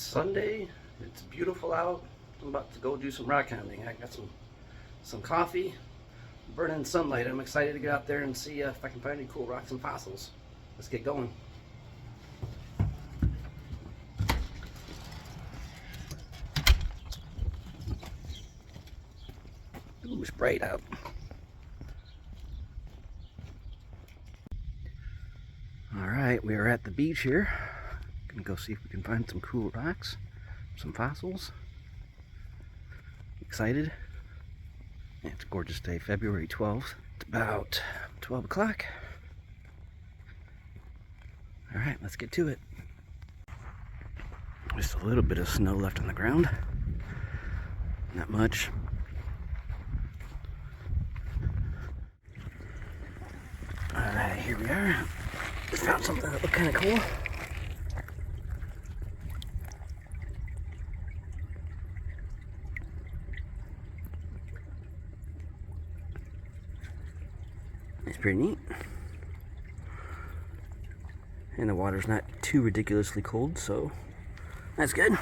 Sunday. It's beautiful out. I'm about to go do some rock hounding. I got some coffee, burning sunlight. I'm excited to get out there and see if I can find any cool rocks and fossils. Let's get going. Ooh, it's bright out. Alright, we are at the beach here. Gonna go see if we can find some cool rocks, some fossils. Excited. Yeah, it's a gorgeous day, February 12th. It's about 12 o'clock. Alright, let's get to it. Just a little bit of snow left on the ground. Not much. Alright, here we are. We found something that looked kind of cool. It's pretty neat. And the water's not too ridiculously cold, so that's good.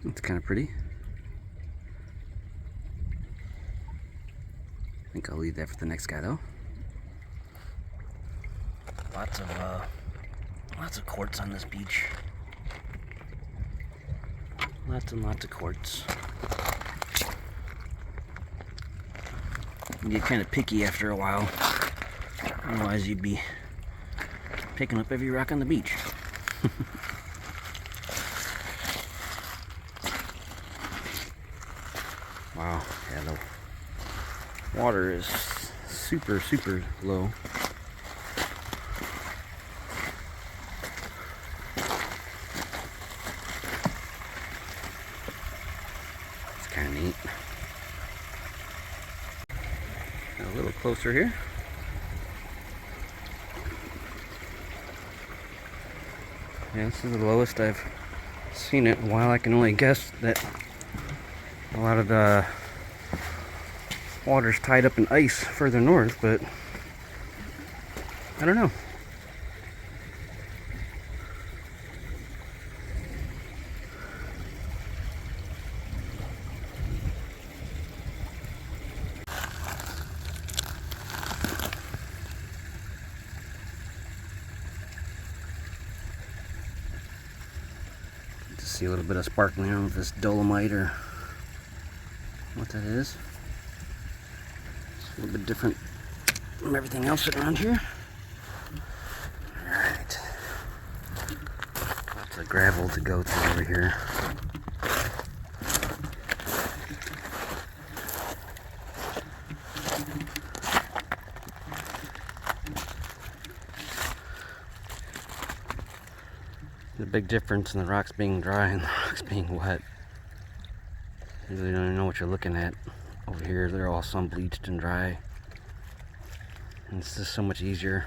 It's kind of pretty. I think I'll leave that for the next guy though. Lots of quartz on this beach. Lots and lots of quartz. You get kind of picky after a while. Otherwise you'd be picking up every rock on the beach. Wow, yeah, the water is super low. It's kind of neat. A little closer here. Yeah, this is the lowest I've seen it in a while. I can only guess that a lot of the water's tied up in ice further north, but I don't know. See a little bit of sparkling on with this dolomite or what that is. It's a little bit different from everything else around here. Alright. Lots of gravel to go through over here. The big difference in the rocks being dry and the rocks being wet. You really don't even know what you're looking at. Over here, they're all sun bleached and dry. And it's just so much easier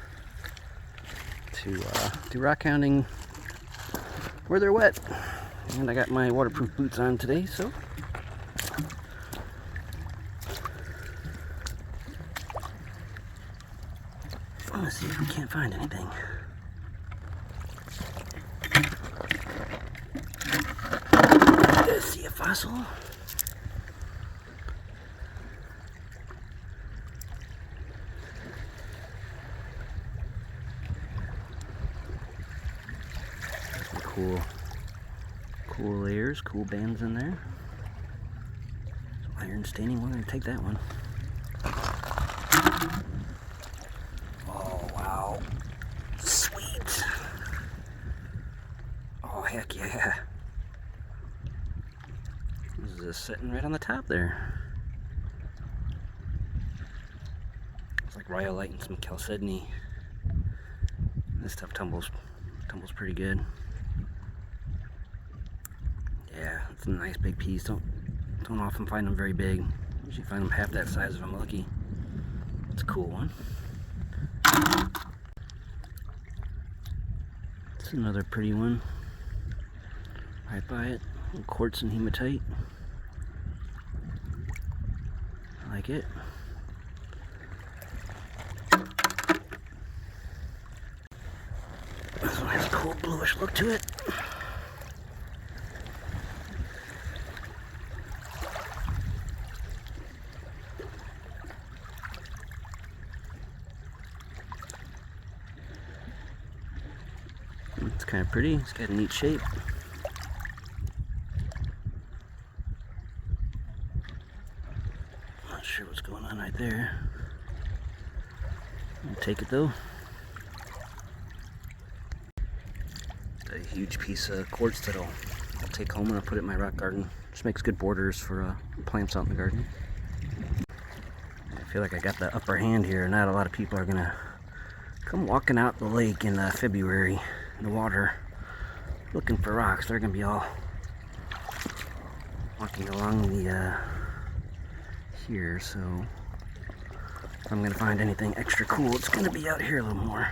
to do rock hounding where they're wet. And I got my waterproof boots on today, so let's see if we can't find anything. Let's see a fossil. Cool layers, cool bands in there. Some iron staining. We're gonna take that one. Oh wow, sweet. Oh heck yeah. This is just sitting right on the top there. It's like rhyolite and some chalcedony. This stuff tumbles pretty good. Yeah, it's a nice big piece. Don't often find them very big. Usually find them half that size if I'm lucky. It's a cool one. It's another pretty one. Right by it. Quartz and hematite. like it. This one has a cool bluish look to it. It's kind of pretty. It's got a neat shape. Not sure what's going on right there. I'll take it though. Got a huge piece of quartz that I'll take home and I'll put it in my rock garden. Just makes good borders for plants out in the garden. I feel like I got the upper hand here. Not a lot of people are gonna come walking out the lake in February in the water looking for rocks. They're gonna be all walking along the here, so if I'm gonna find anything extra cool, it's gonna be out here a little more.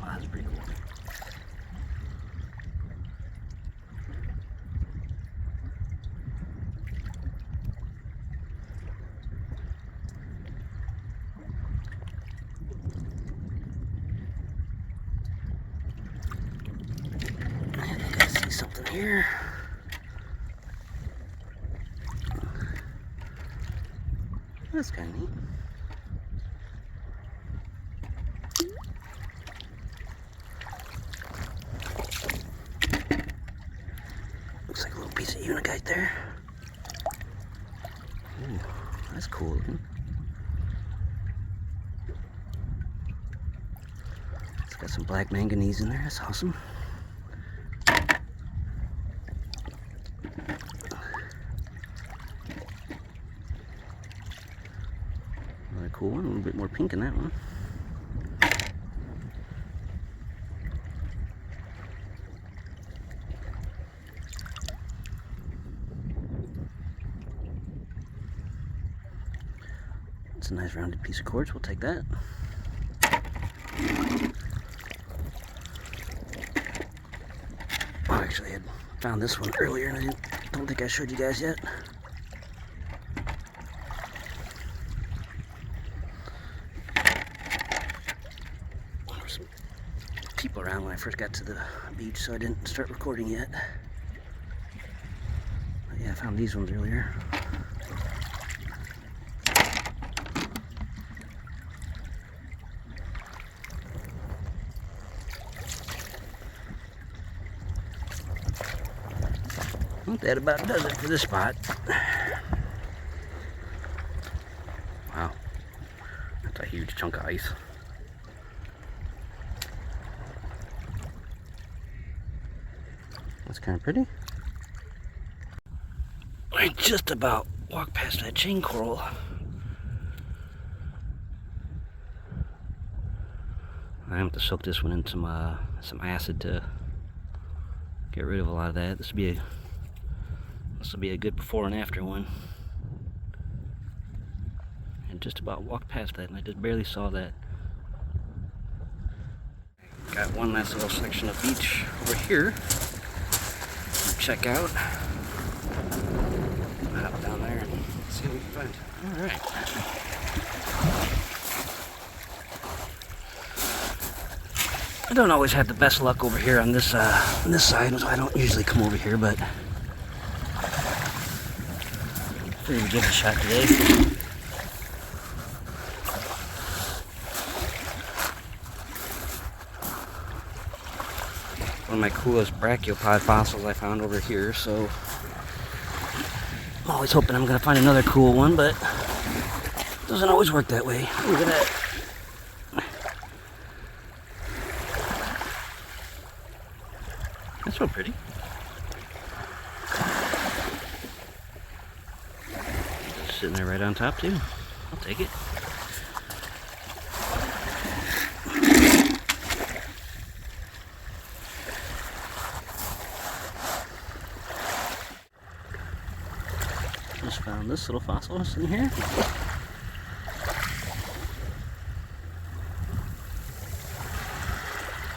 Wow, that's pretty cool. I think I see something here. That's kind of neat. Looks like a little piece of unigite there. Ooh, that's cool looking. It's got some black manganese in there. That's awesome. Another cool one. A little bit more pink in that one. It's a nice rounded piece of quartz. We'll take that. Oh, actually, I had found this one earlier, and I don't think I showed you guys yet. There were some people around when I first got to the beach, so I didn't start recording yet. But yeah, I found these ones earlier. Well, that about does it for this spot. Wow, that's a huge chunk of ice. That's kind of pretty. I just about walked past that chain coral. I have to soak this one in some acid to get rid of a lot of that. This will be a good before and after one. And just about walked past that, and I just barely saw that. Got one nice little section of beach over here to check out. I'll hop down there and see what we can find. All right. I don't always have the best luck over here on this side, so I don't usually come over here, but figured we'd give it a shot today. One of my coolest brachiopod fossils I found over here, so I'm always hoping I'm gonna find another cool one, but it doesn't always work that way. Look at that. That's real pretty. Sitting there right on top too. I'll take it. Just found this little fossil sitting here.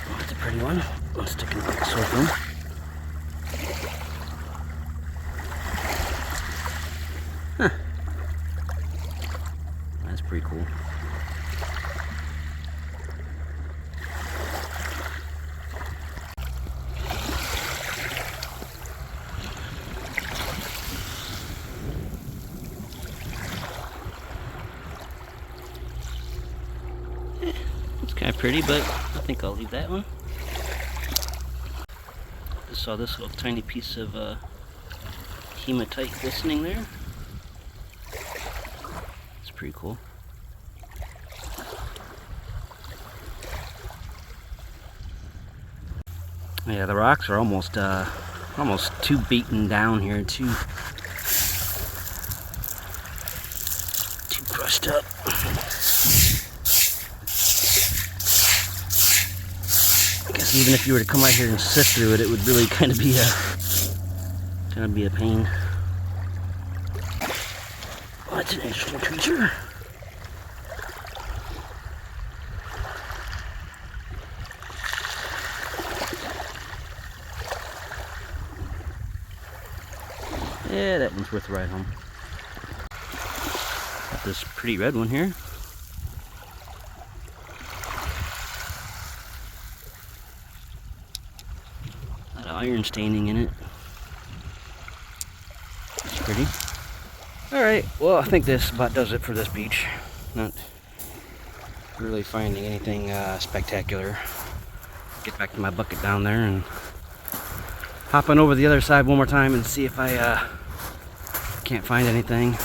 Oh, that's a pretty one. Let's stick it in the sorghum. pretty cool. It's kind of pretty, but I think I'll leave that one. Just saw this little tiny piece of hematite glistening there. It's pretty cool. Yeah, the rocks are almost too beaten down here, too crushed up. I guess even if you were to come out here and sift through it, it would really kind of be a pain. Oh, that's an interesting creature. Yeah, that one's worth the ride home. Got this pretty red one here. A lot of iron staining in it. It's pretty. Alright, well, I think this about does it for this beach. Not really finding anything spectacular. Get back to my bucket down there and hop on over the other side one more time and see if I can't find anything.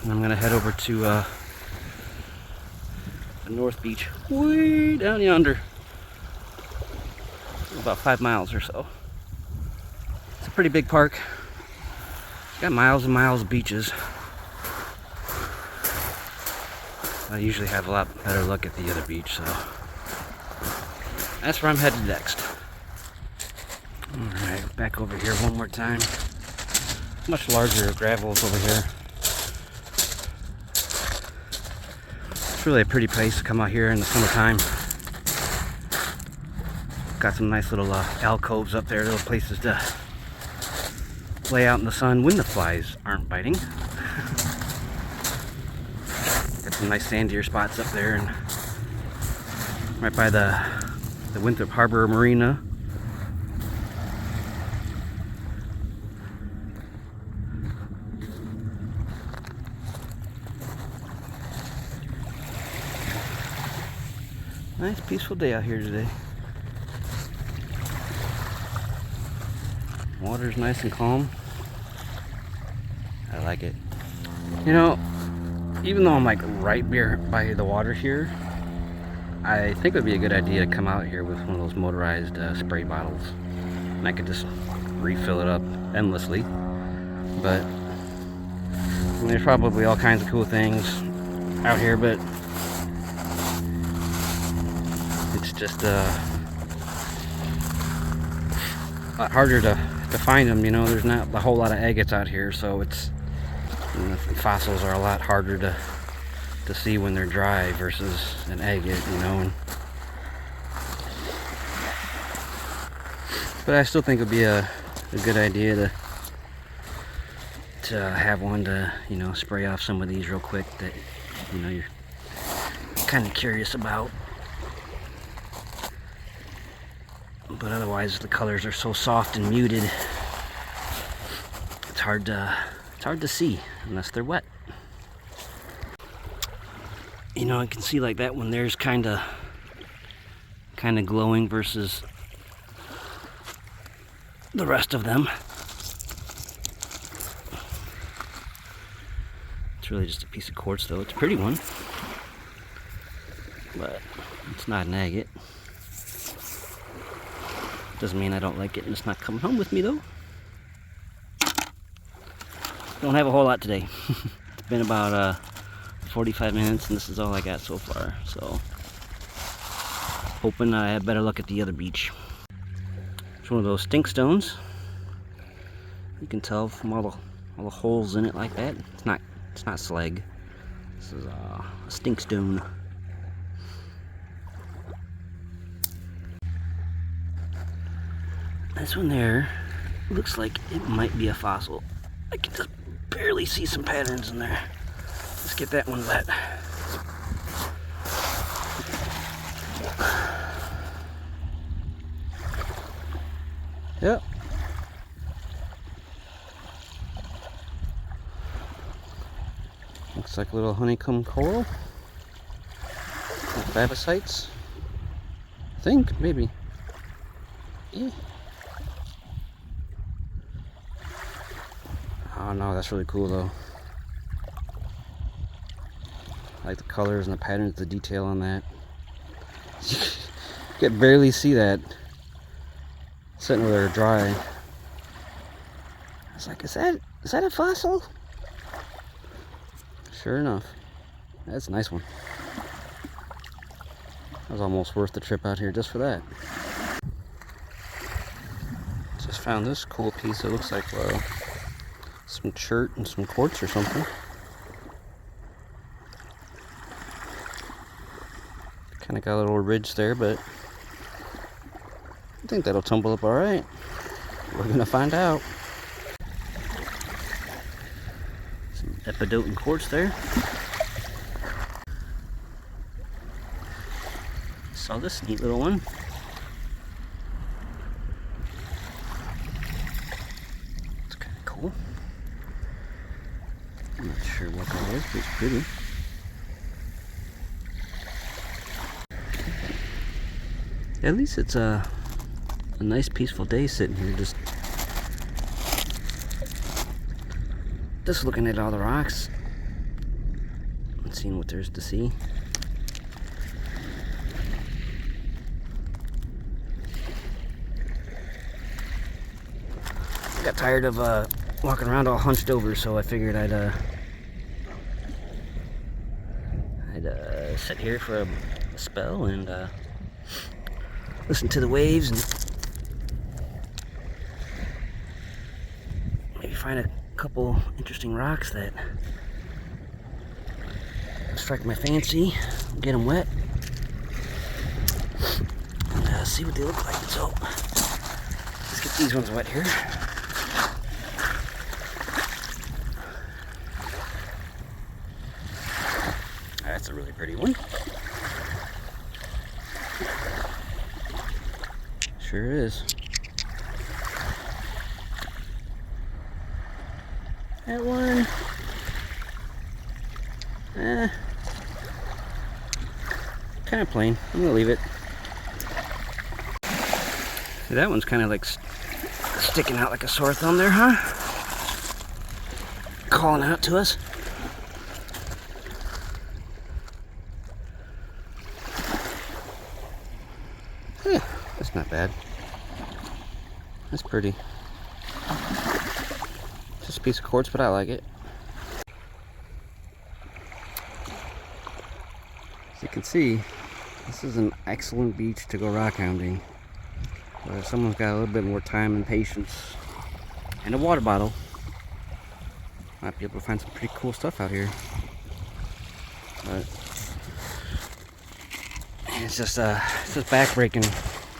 And I'm gonna head over to the North Beach, way down yonder. About 5 miles or so. It's a pretty big park. It's got miles and miles of beaches. I usually have a lot better look at the other beach, so that's where I'm headed next. Alright, back over here one more time. Much larger gravels over here. It's really a pretty place to come out here in the summertime. Got some nice little alcoves up there, little places to lay out in the sun when the flies aren't biting. Got some nice sandier spots up there, and right by the Winthrop Harbor Marina. Nice peaceful day out here today. Water's nice and calm. I like it. You know, even though I'm like right by the water here, I think it would be a good idea to come out here with one of those motorized spray bottles. And I could just refill it up endlessly. But I mean, there's probably all kinds of cool things out here, but it's just a lot harder to find them. You know, there's not a whole lot of agates out here, so it's, you know, fossils are a lot harder to see when they're dry versus an agate, you know. But I still think it'd be a good idea to have one to, you know, spray off some of these real quick that, you know, you're kind of curious about. But otherwise, the colors are so soft and muted, it's hard to see unless they're wet. You know, I can see like that one there's kind of glowing versus the rest of them. It's really just a piece of quartz, though. It's a pretty one, but it's not an agate. Doesn't mean I don't like it and it's not coming home with me, though. Don't have a whole lot today. It's been about 45 minutes and this is all I got so far, so hoping I have better luck at the other beach. It's one of those stink stones. You can tell from all the holes in it like that. It's not slag. This is a stink stone. This one there looks like it might be a fossil. I can just barely see some patterns in there. Let's get that one wet. Yep. Looks like a little honeycomb coral. Babasites. I think, maybe. Yeah. Oh no, that's really cool though. I like the colors and the patterns, the detail on that. You can barely see that sitting over there dry. I was like, is that a fossil? Sure enough. That's a nice one. That was almost worth the trip out here just for that. Just found this cool piece. It looks like some chert and some quartz or something. Kind of got a little ridge there, but I think that'll tumble up all right. We're gonna find out. Some epidote quartz there. Saw this neat little one. It's kind of cool. I'm not sure what that is, but it's pretty. At least it's a nice peaceful day sitting here just looking at all the rocks and seeing what there's to see. I got tired of walking around all hunched over, so I figured I'd sit here for a spell and listen to the waves and maybe find a couple interesting rocks that strike my fancy, get them wet, and see what they look like. So let's get these ones wet here. That's a really pretty one. Sure is. That one. Kind of plain. I'm gonna leave it. See, that one's kind of like sticking out like a sore thumb there, huh? Calling out to us. Yeah, that's not bad. That's pretty. Just a piece of quartz, but I like it. As you can see, this is an excellent beach to go rockhounding. But if someone's got a little bit more time and patience and a water bottle, might be able to find some pretty cool stuff out here. But it's just backbreaking,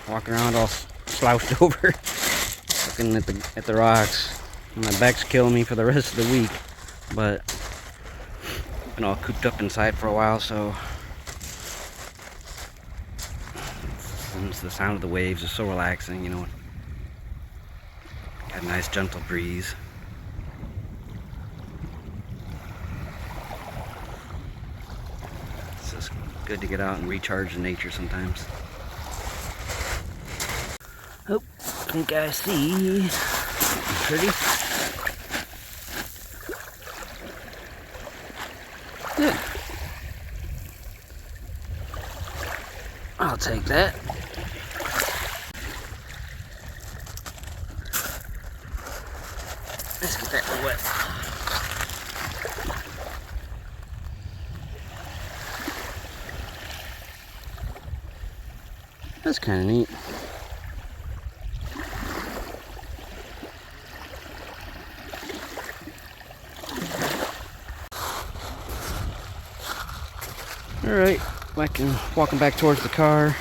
walking around all slouched over, looking at the rocks. My back's killing me for the rest of the week, but I've been all cooped up inside for a while, so the sound of the waves is so relaxing, you know. Got a nice gentle breeze. It's just good to get out and recharge in nature sometimes. Oh, I think I see. Pretty. Yeah. I'll take that. Let's get that one wet. That's kind of neat. Alright, walking back towards the car.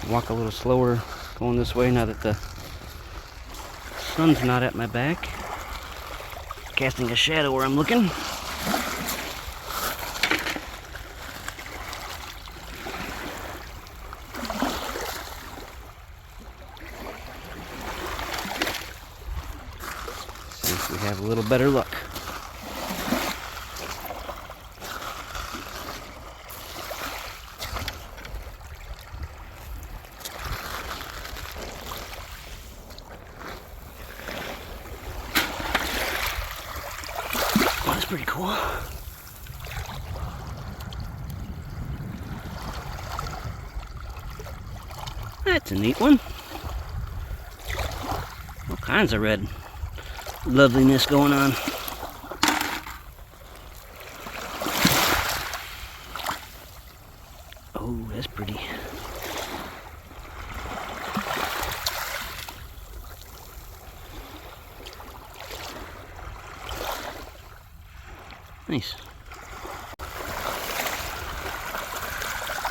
Walk a little slower going this way now that the sun's not at my back. casting a shadow where I'm looking. See if we have a little better luck. That's pretty cool. That's a neat one. All kinds of red loveliness going on. Oh, that's pretty. Nice.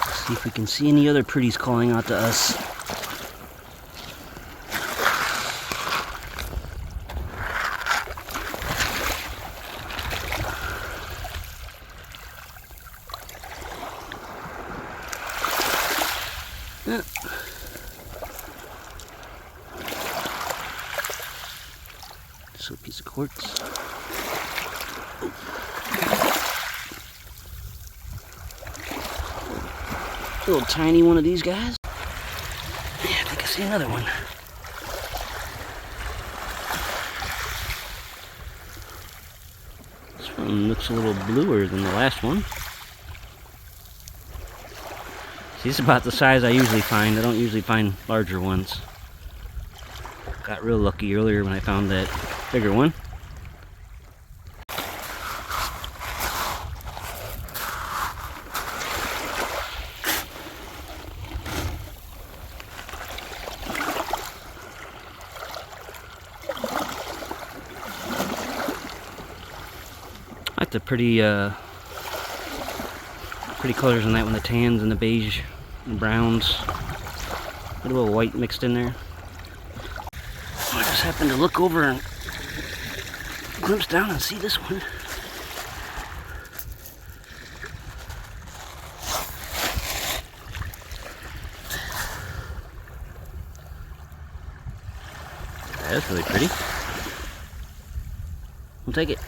Let's see if we can see any other pretties calling out to us. Just a piece of quartz. A little tiny one of these guys. Yeah, I think I see another one. This one looks a little bluer than the last one. See, this is about the size I usually find. I don't usually find larger ones. Got real lucky earlier when I found that bigger one. The pretty colors on that one, the tans and the beige and browns, a little white mixed in there. I just happened to look over and glimpse down and see this one. That's really pretty. We'll take it.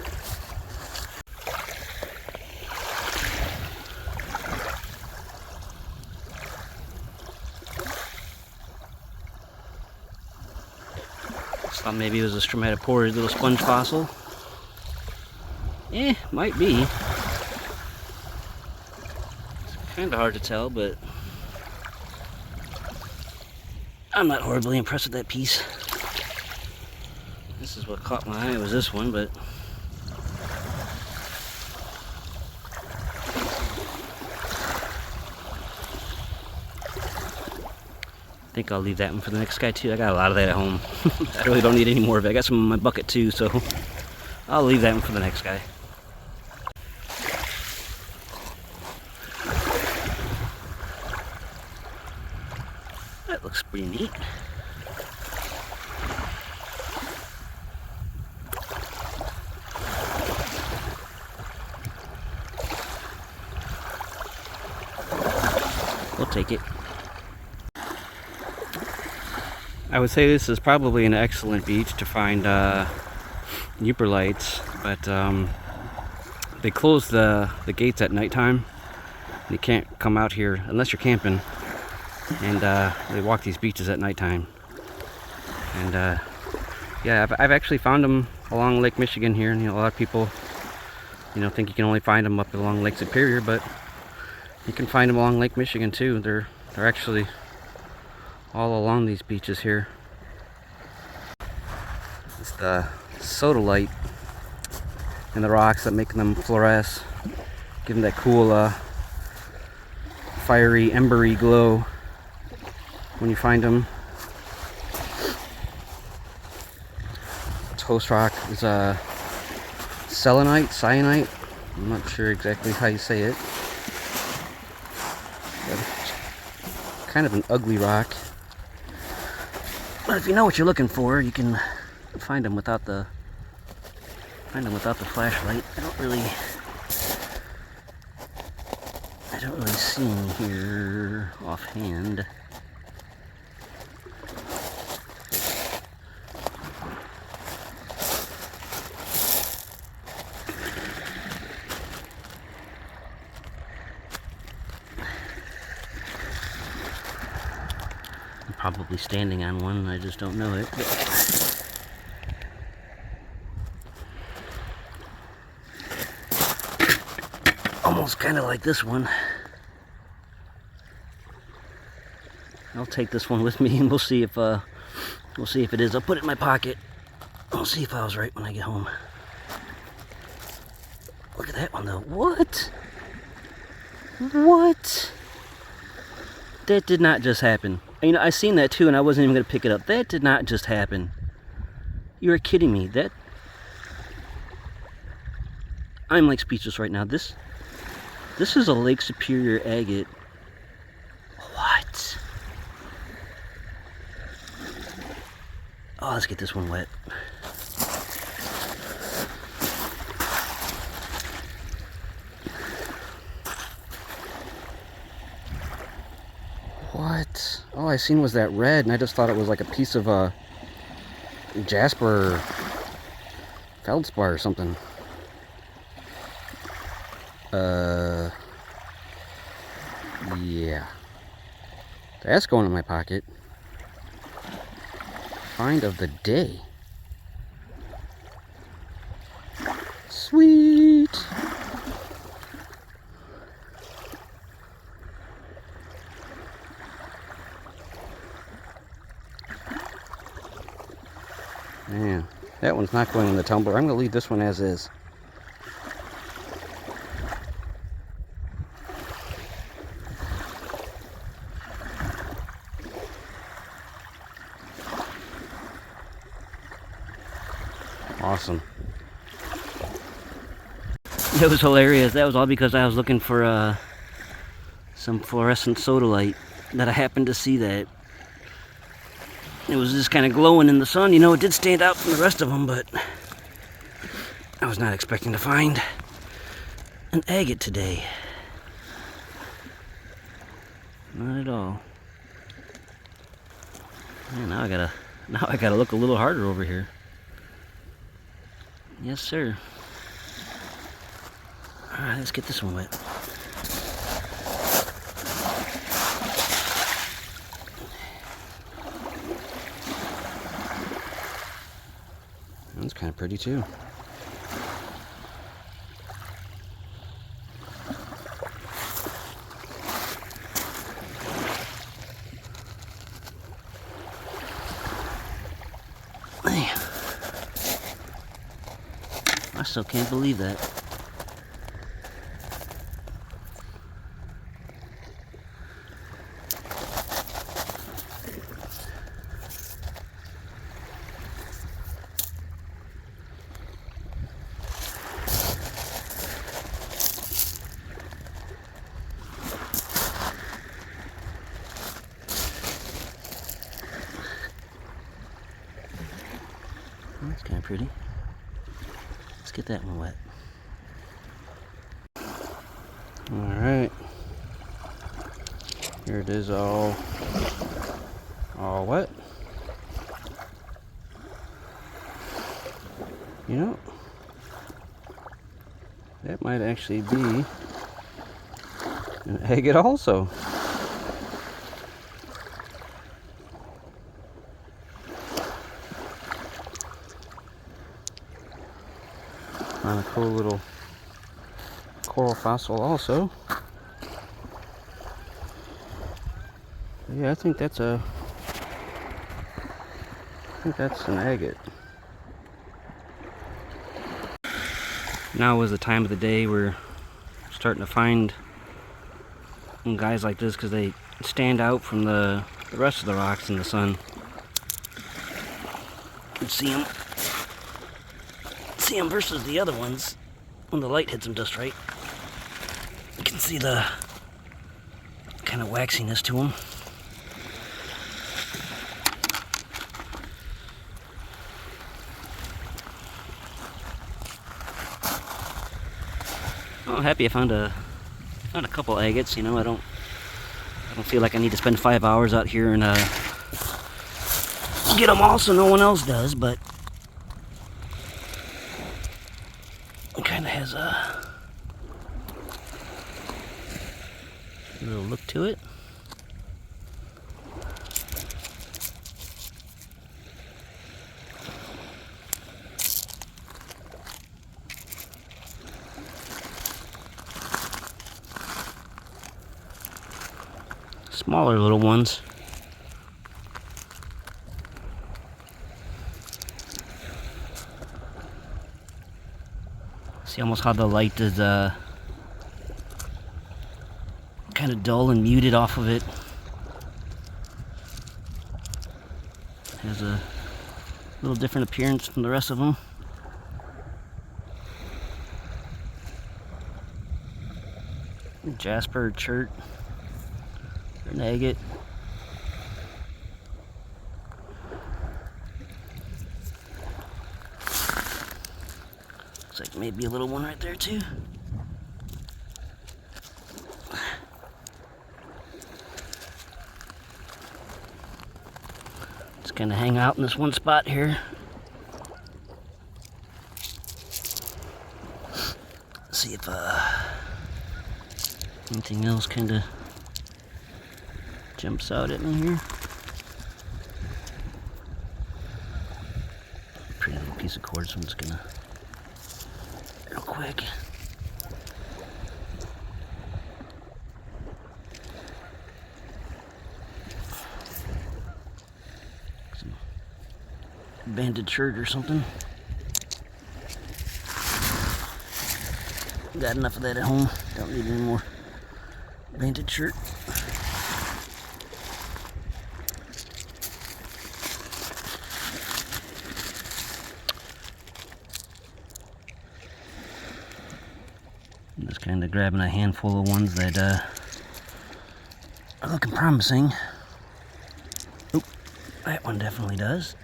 Thought maybe it was a stromatopores little sponge fossil. Might be. It's kind of hard to tell, but I'm not horribly impressed with that piece. This is what caught my eye, was this one, but I think I'll leave that one for the next guy too. I got a lot of that at home. I really don't need any more of it. I got some in my bucket too, so I'll leave that one for the next guy. That looks pretty neat. We'll take it. I would say this is probably an excellent beach to find Uperlites, but they close the gates at nighttime. You can't come out here unless you're camping, and they walk these beaches at nighttime. And yeah, I've actually found them along Lake Michigan here, and a lot of people think you can only find them up along Lake Superior, but you can find them along Lake Michigan too. They're actually all along these beaches here. It's the sodalite in the rocks that make them fluoresce, give them that cool fiery, embery glow when you find them. This host rock is a cyanite. I'm not sure exactly how you say it. Kind of an ugly rock. But if you know what you're looking for, you can find them without the Find them without the flashlight. I don't really see them here offhand. I'm probably standing on one, I just don't know it. Almost kind of like this one. I'll take this one with me and we'll see if it is. I'll put it in my pocket. We'll see if I was right when I get home. Look at that one though. What? What? That did not just happen. You know, I seen that too and I wasn't even gonna pick it up. That did not just happen. You are kidding me. I'm like speechless right now. This is a Lake Superior agate. What? Oh, let's get this one wet. What? All I seen was that red, and I just thought it was like a piece of jasper feldspar or something. Yeah. That's going in my pocket. Find of the day. Sweet. Man, that one's not going in the tumbler. I'm going to leave this one as is. Awesome. It was hilarious. That was all because I was looking for some fluorescent sodalite that I happened to see that. It was just kind of glowing in the sun. You know, it did stand out from the rest of them, but I was not expecting to find an agate today. Not at all. Man, now I gotta look a little harder over here. Yes, sir. All right, let's get this one wet. That's kind of pretty too. Man, I still can't believe that. That's kind of pretty. Let's get that one wet. Alright. Here it is all wet. You know, that might actually be an agate also. On a cool little coral fossil also. But yeah, I think that's an agate. Now is the time of the day we're starting to find guys like this because they stand out from the rest of the rocks in the sun. You can see them versus the other ones when the light hits them just right. You can see the kind of waxiness to them. I'm happy I found a couple agates. You know, I don't feel like I need to spend 5 hours out here and get them all so no one else does, but it kind of has a little look to it. Smaller little ones. See almost how the light is kind of dull and muted off of it. Has a little different appearance from the rest of them. Jasper, chert, an agate. Looks like maybe a little one right there too. Just kind of hang out in this one spot here. See if anything else kind of jumps out at me here. Pretty little piece of cord, so I'm just gonna real quick. Some banded shirt or something. Got enough of that at home. Don't need any more banded shirt. I'm just kind of grabbing a handful of ones that are looking promising. Oop, that one definitely does.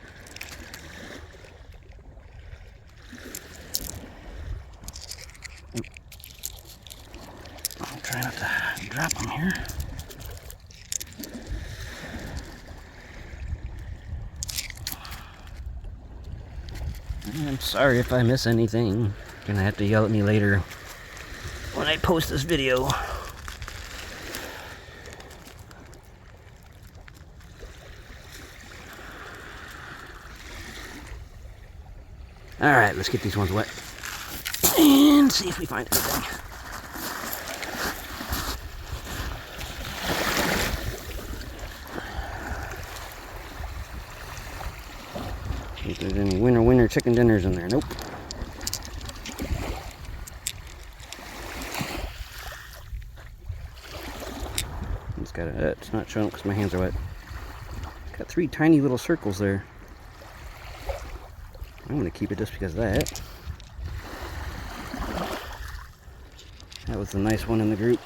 Oop. I'll try not to drop them here. I'm sorry if I miss anything. You're gonna have to yell at me later when I post this video. Alright, let's get these ones wet and see if we find anything. See if there's any winter chicken dinners in there. Nope. It's not showing because my hands are wet. Got 3 tiny little circles there. I'm going to keep it just because of that. That was the nice one in the group.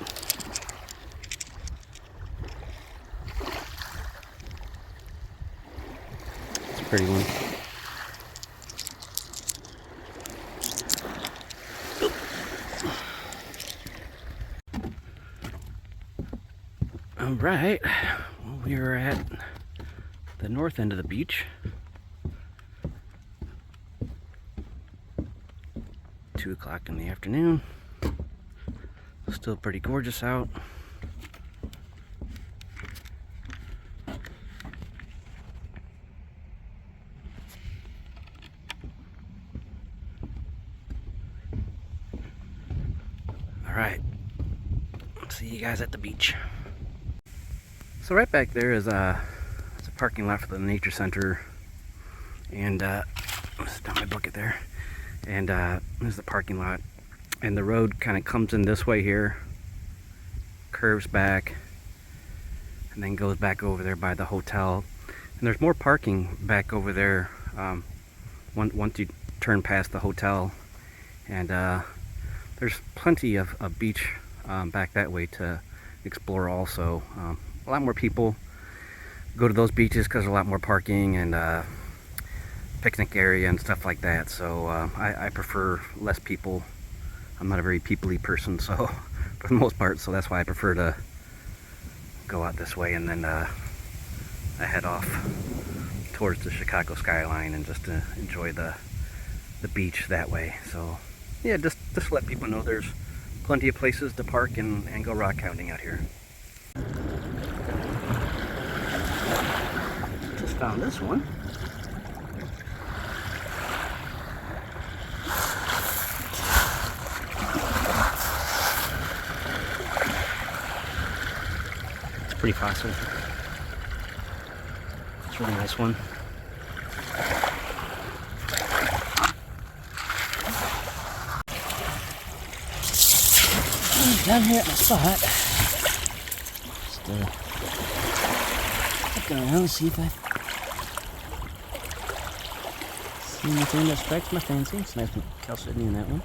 It's a pretty one. Alright, well, we are at the north end of the beach. 2 o'clock in the afternoon. Still pretty gorgeous out. Alright, see you guys at the beach. So right back there is it's a parking lot for the nature center, and let's dump my bucket there. And there's the parking lot, and the road kind of comes in this way here, curves back, and then goes back over there by the hotel. And there's more parking back over there once you turn past the hotel, and there's plenty of beach back that way to explore also. A lot more people go to those beaches because there's a lot more parking and picnic area and stuff like that. So I prefer less people I'm not a very people-y person, so for the most part, so that's why I prefer to go out this way, and then I head off towards the Chicago skyline and just to enjoy the beach that way. So yeah, just let people know there's plenty of places to park and go rock hounding out here. Just found this one. It's pretty fossil. It's a really nice one. Down here at my spot, just looking around to see if I see anything that strikes my fancy. It's nice chalcedony in that one.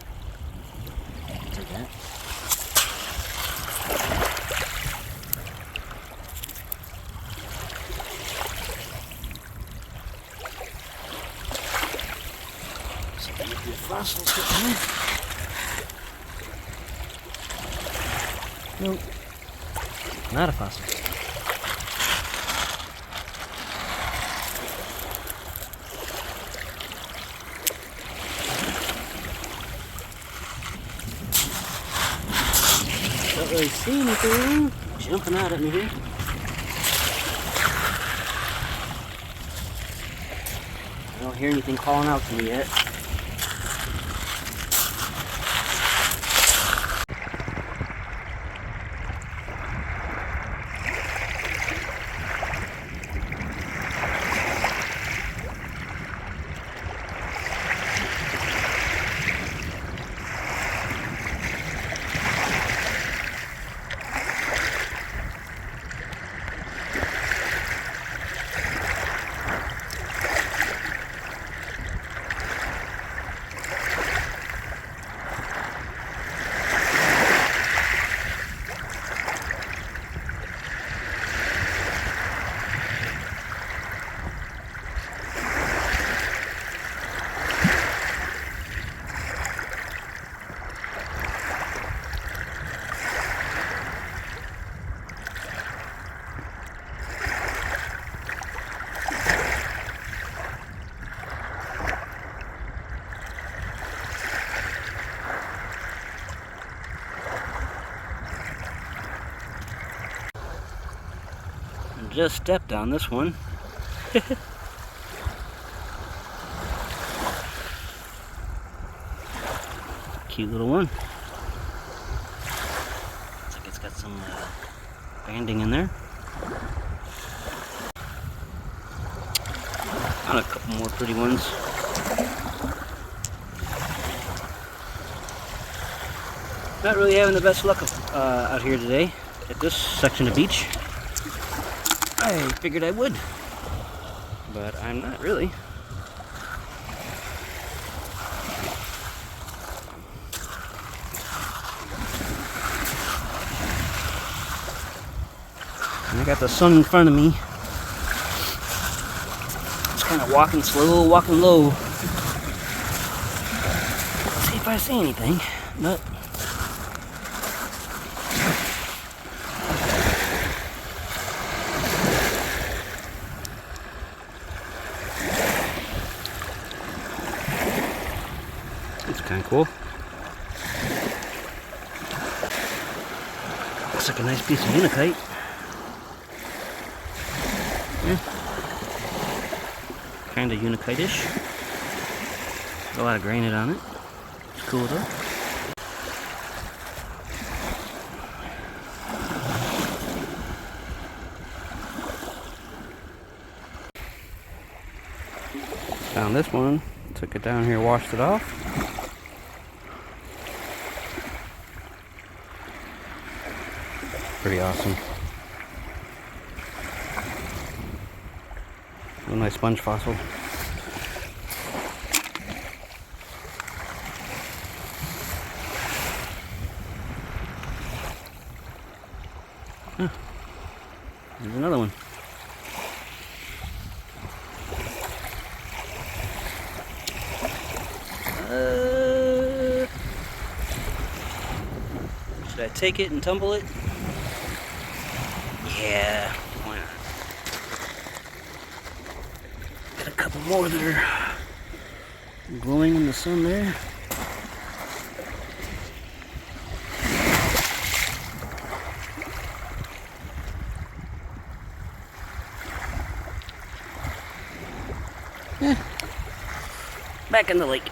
Take that. So I get the fossils sitting here. Nope, not a fossil. Don't really see anything jumping out at me here. I don't hear anything calling out to me yet. Just stepped on this one. Cute little one. Looks like it's got some banding in there. Found a couple more pretty ones. Not really having the best luck out here today at this section of beach. I figured I would, but I'm not really. And I got the sun in front of me. Just kind of walking slow, walking low. See if I see anything, but kind of cool. Looks like a nice piece of unakite. Yeah. Kind of unakite-ish. A lot of granite on it. It's cool though. Found this one. Took it down here, washed it off. Pretty awesome. A nice sponge fossil. Huh. There's another one. Should I take it and tumble it? Yeah, why not? Got a couple more that are glowing in the sun there. Back in the lake.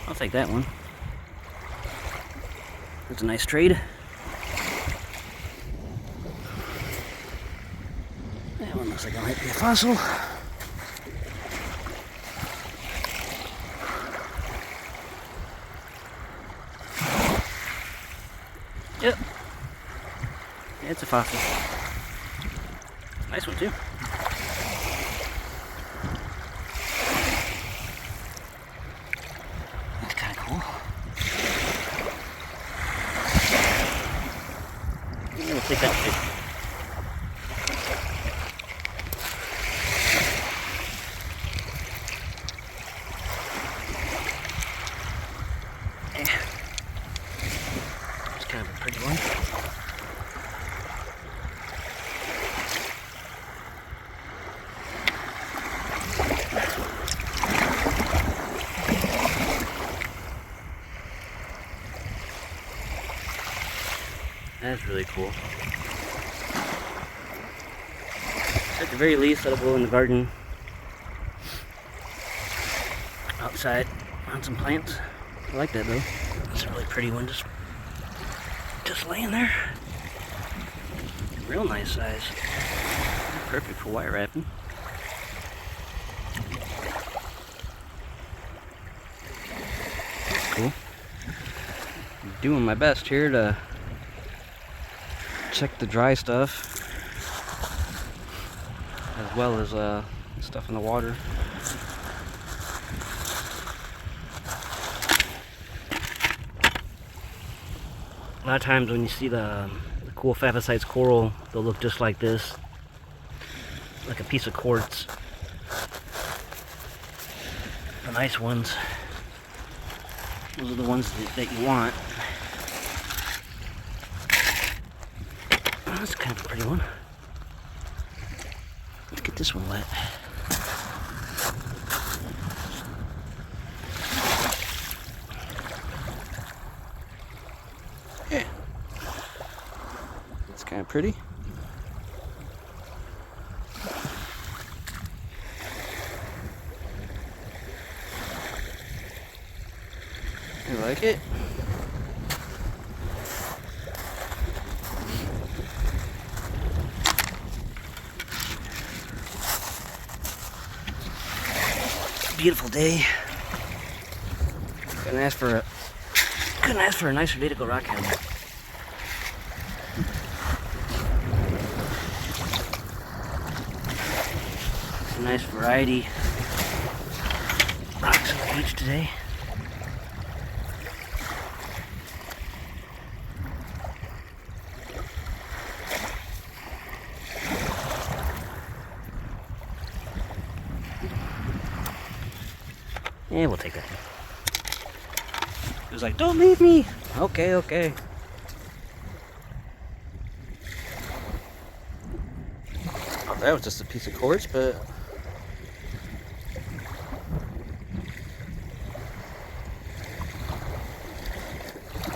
I'll take that one. That's a nice trade. That one looks like it might be a fossil. Yep. Yeah, it's a fossil. Nice one too. That's kind of cool. Yeah, we'll take that too. Yeah. It's kind of a pretty one. That's really cool. At the very least, that'll go in the garden. Outside on some plants. I like that though. It's a really pretty one, just laying there. Real nice size. Perfect for wire wrapping. That's cool. I'm doing my best here to check the dry stuff as well as stuff in the water. A lot of times when you see the cool Favosites coral, they'll look just like this, like a piece of quartz. The nice ones, those are the ones that you want. That's kind of a pretty one. Let's get this one wet. Yeah. That's kind of pretty. You like it? Beautiful day. Couldn't ask for a nicer day to go rock hounding. A nice variety of rocks on the beach today. Yeah, we'll take that. He was like, "Don't leave me." Okay, okay. Oh, that was just a piece of quartz, but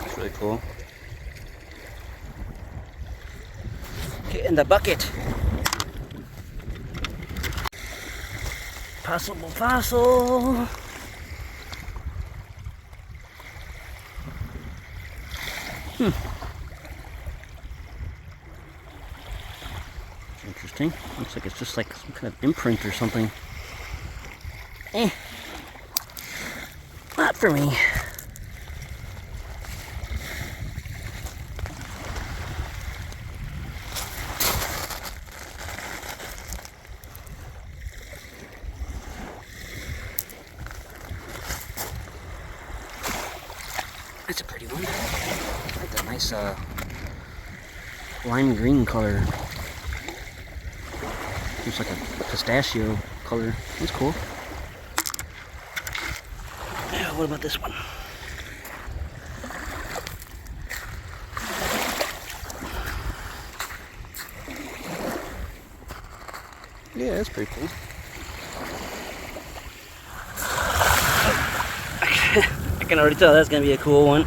it's really cool. Get in the bucket. Possible fossil. Interesting. Looks like it's just like some kind of imprint or something. Not for me. That's a pretty one. I like that nice lime green color. Looks like a pistachio color. That's cool. What about this one? Yeah, that's pretty cool. I can already tell that's gonna be a cool one.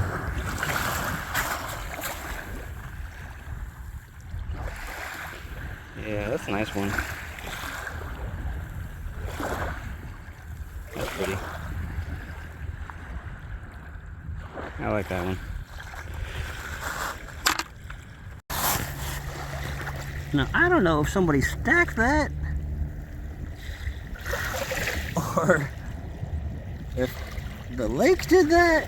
Yeah, that's a nice one. That's pretty. I like that one. Now, I don't know if somebody stacked that or if the lake did that.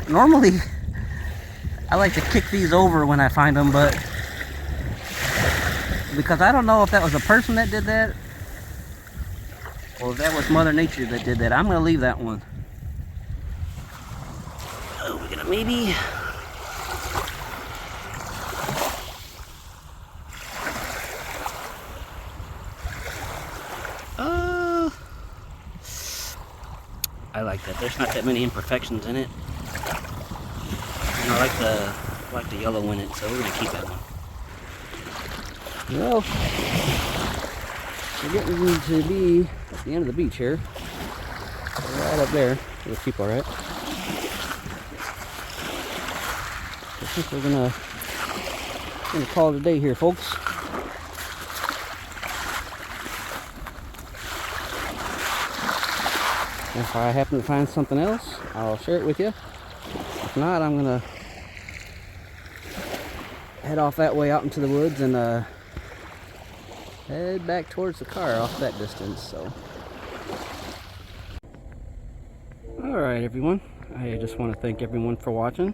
Normally, I like to kick these over when I find them, but because I don't know if that was a person that did that or if that was Mother Nature that did that, I'm going to leave that one. Oh, we're going to maybe... I like that. There's not that many imperfections in it. And I like the yellow in it, so we're gonna keep that one. Well, we're getting to be at the end of the beach here. Right up there. We'll keep all right. I think we're gonna call it a day here, folks. If I happen to find something else, I'll share it with you. If not, I'm gonna head off that way out into the woods and head back towards the car off that distance. So, all right, everyone. I just want to thank everyone for watching,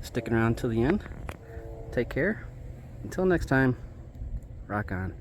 sticking around till the end. Take care. Until next time, rock on.